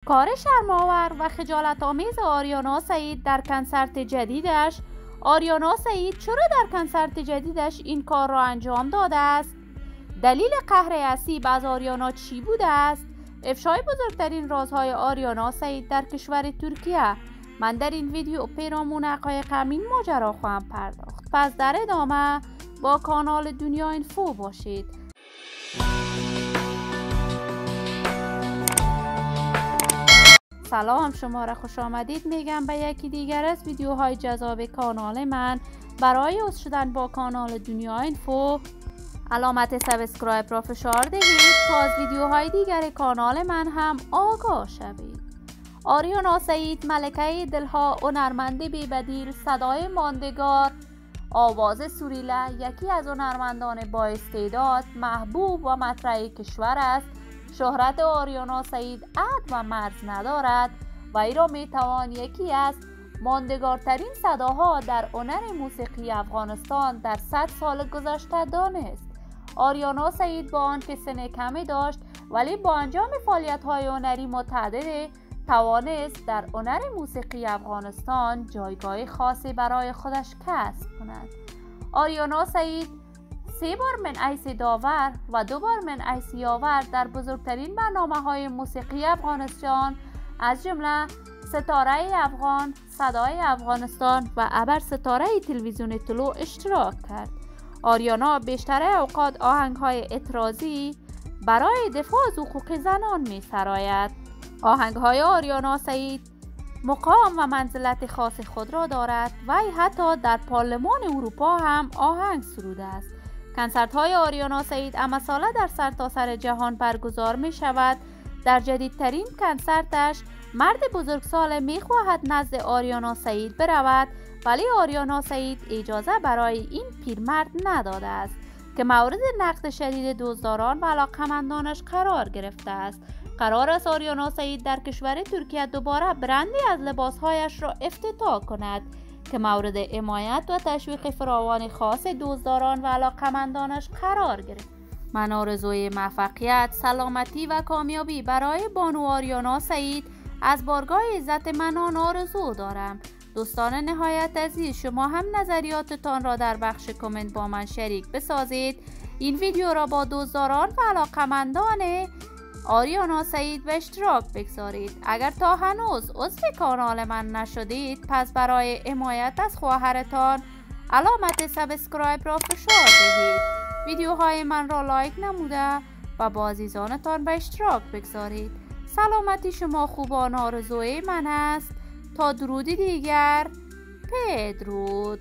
کار شرم‌آور و خجالت‌آمیز آریانا سعید در کنسرت جدیدش. آریانا سعید چرا در کنسرت جدیدش این کار را انجام داده است؟ دلیل قهر عصیب از آریانا چی بوده است؟ افشای بزرگترین رازهای آریانا سعید در کشور ترکیه. من در این ویدیو پیرامون حقایق این ماجرا خواهم پرداخت. پس در ادامه با کانال دنیا اینفو باشید. سلام، شما را خوش آمدید میگم به یکی دیگر از ویدیوهای جذاب کانال من. برای عضو شدن با کانال دنیا اینفو علامت سابسکرایب را فشار دهید تا از ویدیوهای دیگر کانال من هم آگاه شوید. آریانا سعید ملکه دلها، هنرمند بی‌بدیل، صدای ماندگار، آواز سریله، یکی از هنرمندان با استعداد، محبوب و مطرح کشور است. شهرت آریانا سعید حد و مرز ندارد و ای را میتوان یکی از ماندگارترین صداها در هنر موسیقی افغانستان در 100 سال گذشته دانست. آریانا سعید با آنکه سن کمی داشت ولی با انجام فعالیت‌های هنری متعدد توانست در هنر موسیقی افغانستان جایگاه خاصی برای خودش کسب کند. آریانا سعید 3 بار من حیث داور و 2 بار من حیث یاور در بزرگترین برنامه‌های موسیقی افغانستان از جمله ستاره افغان، صدای افغانستان و ابر ستاره تلویزیون طلوع اشتراک کرد. آریانا بیشتر اوقات آهنگ‌های اعتراضی برای دفاع از حقوق زنان می‌سراید. آهنگ‌های آریانا سعید مقام و منزلت خاص خود را دارد و حتی در پارلمان اروپا هم آهنگ سروده است. کنسرت‌های آریانا سعید همه‌ساله در سرتاسر جهان برگزار می‌شود. در جدیدترین کنسرتش مرد بزرگسال می‌خواهد نزد آریانا سعید برود، ولی آریانا سعید اجازه برای این پیرمرد نداده است که مورد نقد شدید دزداران و علاقه‌مندانش قرار گرفته است. قرار است آریانا سعید در کشور ترکیه دوباره برندی از لباسهایش را افتتاح کند که مورد حمایت و تشویق فراوان خاص دزداران و علاقه‌مندانش قرار گرفت. من آرزوی موفقیت، سلامتی و کامیابی برای بانو آریانا سعید از بارگاه عزت منان آرزو دارم. دوستان نهایت عزیز، شما هم نظریاتتان را در بخش کامنت با من شریک بسازید. این ویدیو را با دزداران و علاقه‌مندان آریانا سعید به اشتراک بگذارید. اگر تا هنوز عضو کانال من نشدید، پس برای حمایت از خواهرتان علامت سابسکرایب را فشار دهید. ویدیوهای من را لایک نموده و با عزیزانتان به اشتراک بگذارید. سلامتی شما خوبان آرزوی من است. تا درودی دیگر، بدرود.